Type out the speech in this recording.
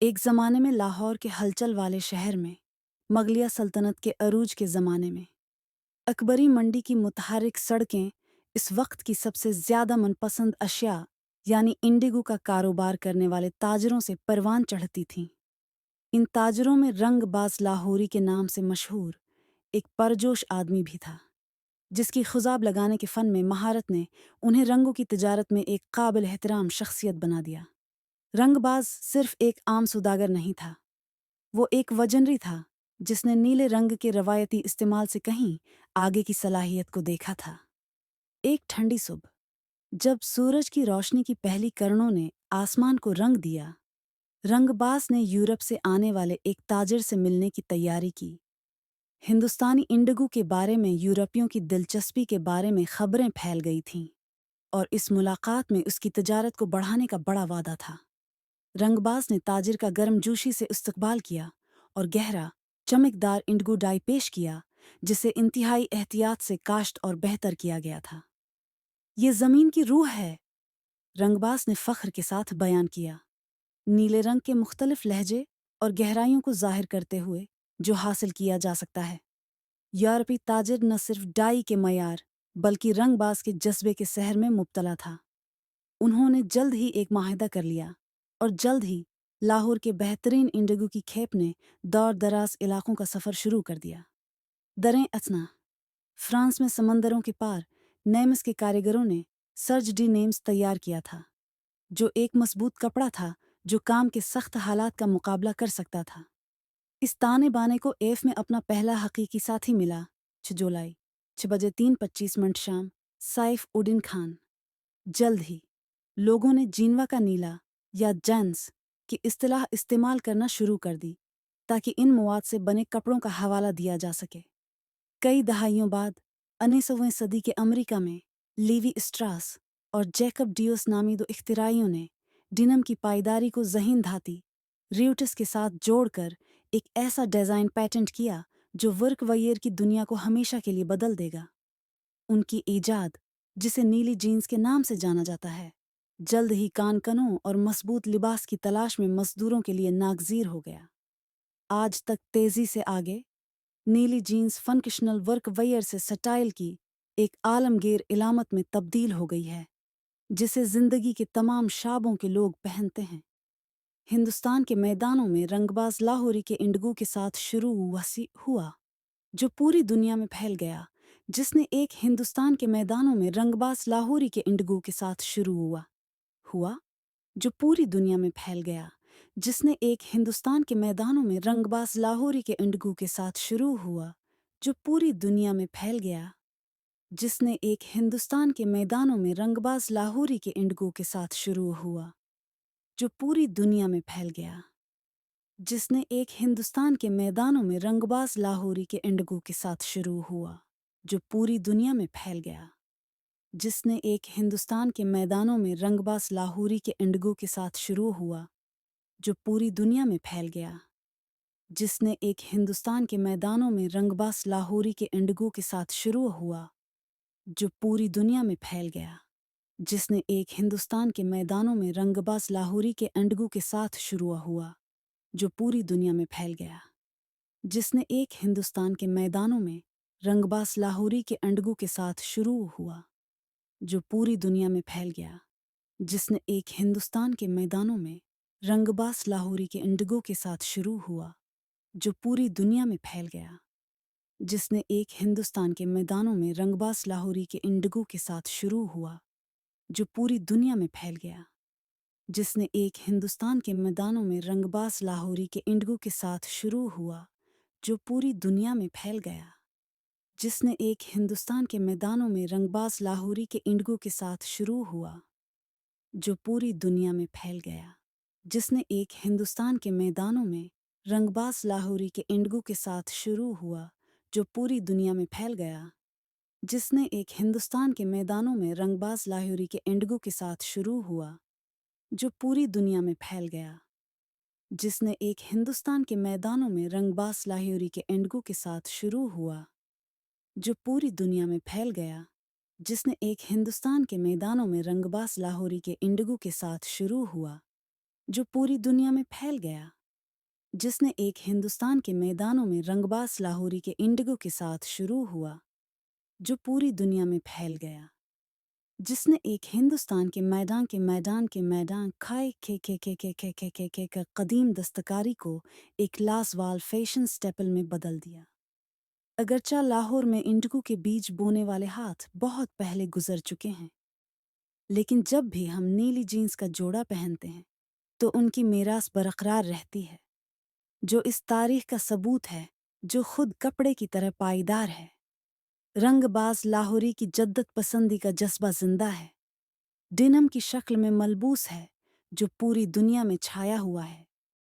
एक ज़माने में लाहौर के हलचल वाले शहर में, मुगलिया सल्तनत के अरूज के ज़माने में, अकबरी मंडी की मुतहर्रिक सड़कें इस वक्त की सबसे ज़्यादा मनपसंद अशिया यानी इंडिगो का कारोबार करने वाले ताजरों से परवान चढ़ती थीं। इन ताजरों में रंगबाज लाहौरी के नाम से मशहूर एक परजोश आदमी भी था, जिसकी खुजाब लगाने के फ़न में महारत ने उन्हें रंगों की तिजारत में एक काबिल एहतराम शख्सियत बना दिया। रंगबाज सिर्फ एक आम सौदागर नहीं था, वो एक वजनरी था जिसने नीले रंग के रवायती इस्तेमाल से कहीं आगे की सलाहियत को देखा था। एक ठंडी सुबह, जब सूरज की रोशनी की पहली किरणों ने आसमान को रंग दिया, रंगबाज ने यूरोप से आने वाले एक ताजिर से मिलने की तैयारी की। हिंदुस्तानी इंडिगो के बारे में यूरोपियों की दिलचस्पी के बारे में खबरें फैल गई थीं, और इस मुलाकात में उसकी तिजारत को बढ़ाने का बड़ा वादा था। रंगबाज ने ताजिर का गर्मजोशी से इस्तकबाल किया और गहरा, चमकदार इंडिगो डाई पेश किया, जिसे इंतहाई एहतियात से काश्त और बेहतर किया गया था। ये ज़मीन की रूह है, रंगबाज ने फ़ख्र के साथ बयान किया, नीले रंग के मुख्तलिफ लहजे और गहराइयों को ज़ाहिर करते हुए जो हासिल किया जा सकता है। यूरोपी ताजिर न सिर्फ डाई के मयार बल्कि रंगबाज के जज्बे के सहर में मुब्तला था। उन्होंने जल्द ही एक माहिदा कर लिया, और जल्द ही लाहौर के बेहतरीन इंडिगो की खेप ने दौर दराज इलाकों का सफ़र शुरू कर दिया। दरें अथना, फ्रांस में समंदरों के पार नेम्स के कारीगरों ने सर्ज डी नेम्स तैयार किया था, जो एक मजबूत कपड़ा था जो काम के सख्त हालात का मुकाबला कर सकता था। इस ताने बाने को एफ में अपना पहला हकीकी साथी मिला 6 जुलाई 6 बजे 3:25 शाम, साइफ उडिन खान। जल्द ही लोगों ने जीनवा का नीला या जेंस की इस्तिलाह इस्तेमाल करना शुरू कर दी, ताकि इन मवाद से बने कपड़ों का हवाला दिया जा सके। कई दहाइयों बाद 19वीं सदी के अमेरिका में लीवी स्ट्रास और जैकब डियोस नामी दो इख्तिराइयों ने डिनम की पायदारी को ज़हीन धाती रियूटिस के साथ जोड़कर एक ऐसा डिज़ाइन पेटेंट किया जो वर्क वयेर की दुनिया को हमेशा के लिए बदल देगा। उनकी ईजाद, जिसे नीली जीन्स के नाम से जाना जाता है, जल्द ही कानकनों और मजबूत लिबास की तलाश में मजदूरों के लिए नागजीर हो गया। आज तक तेजी से आगे, नीली जीन्स फंक्शनल वर्क वेयर से स्टाइल की एक आलमगीर इलामत में तब्दील हो गई है, जिसे जिंदगी के तमाम शाबों के लोग पहनते हैं। हिंदुस्तान के मैदानों में रंगबाज लाहौरी के इंडिगो के साथ शुरू हुआ, जो पूरी दुनिया में फैल गया। जिसने एक हिंदुस्तान के मैदानों में रंगबाज लाहौरी के इंडिगो के साथ शुरू हुआ, जो पूरी दुनिया में फैल गया। जिसने एक हिंदुस्तान के मैदानों में रंगबाज लाहौरी के इंडिगो के साथ शुरू हुआ, जो पूरी दुनिया में फैल गया। जिसने एक हिंदुस्तान के मैदानों में रंगबाज लाहौरी के इंडिगो के साथ शुरू हुआ, जो पूरी दुनिया में फैल गया। जिसने एक हिंदुस्तान के मैदानों में रंगबाज लाहौरी के इंडिगो के साथ शुरू हुआ, जो पूरी दुनिया में फैल गया। जिसने एक हिंदुस्तान के मैदानों में रंगबाज लाहौरी के इंडिगो के साथ शुरू हुआ, जो पूरी दुनिया में फैल गया। जिसने एक हिंदुस्तान के मैदानों में रंगबाज लाहौरी के इंडिगो के साथ शुरू हुआ, जो पूरी दुनिया में फैल गया। जिसने एक हिंदुस्तान के मैदानों में रंगबाज लाहौरी के इंडिगो के साथ शुरू हुआ, जो पूरी दुनिया में फैल गया। जिसने एक हिंदुस्तान के मैदानों में रंगबाज लाहौरी के इंडिगो के साथ शुरू हुआ, जो पूरी दुनिया में फैल गया। जिसने एक हिंदुस्तान के मैदानों में रंगबाज लाहौरी के इंडिगो के साथ शुरू हुआ, जो पूरी दुनिया में फैल गया। जिसने एक हिंदुस्तान के मैदानों में रंगबाज लाहौरी के इंडिगो के साथ शुरू हुआ, जो पूरी दुनिया में फैल गया। जिसने एक हिंदुस्तान के मैदानों में रंगबाज लाहौरी के इंडिगो के साथ शुरू हुआ, जो पूरी दुनिया में फैल गया। जिसने एक हिंदुस्तान के मैदानों में रंगबाज लाहौरी के इंडिगो के साथ शुरू हुआ, जो पूरी दुनिया में फैल गया। जिसने एक हिंदुस्तान के मैदानों में रंगबाज लाहौरी के इंडिगो के साथ शुरू हुआ, जो पूरी दुनिया में फैल गया। जिसने एक हिंदुस्तान के मैदानों में रंगबाज लाहौरी के इंडिगो के साथ शुरू हुआ, जो पूरी दुनिया में फैल गया। जिसने एक हिंदुस्तान के मैदानों में रंगबाज लाहौरी के इंडिगो के साथ शुरू हुआ, जो पूरी दुनिया में फैल गया। जिसने एक हिंदुस्तान के मैदानों में रंगबाज लाहौरी के इंडिगो के साथ शुरू हुआ, जो पूरी दुनिया में फैल गया, जिसने एक हिंदुस्तान के मैदानों में रंगबाज लाहौरी के इंडिगो के साथ शुरू हुआ, जो पूरी दुनिया में फैल गया, जिसने एक हिंदुस्तान के मैदान खाए के का कदीम दस्तकारी को एक लाजवाब फैशन स्टेपल में बदल दिया। अगरचा लाहौर में इंडिगो के बीज बोने वाले हाथ बहुत पहले गुजर चुके हैं, लेकिन जब भी हम नीली जीन्स का जोड़ा पहनते हैं तो उनकी मीरास बरकरार रहती है, जो इस तारीख का सबूत है, जो खुद कपड़े की तरह पाईदार है। रंगबाज लाहौरी की जद्दत पसंदी का जज्बा जिंदा है, डिनम की शक्ल में मलबूस है, जो पूरी दुनिया में छाया हुआ है।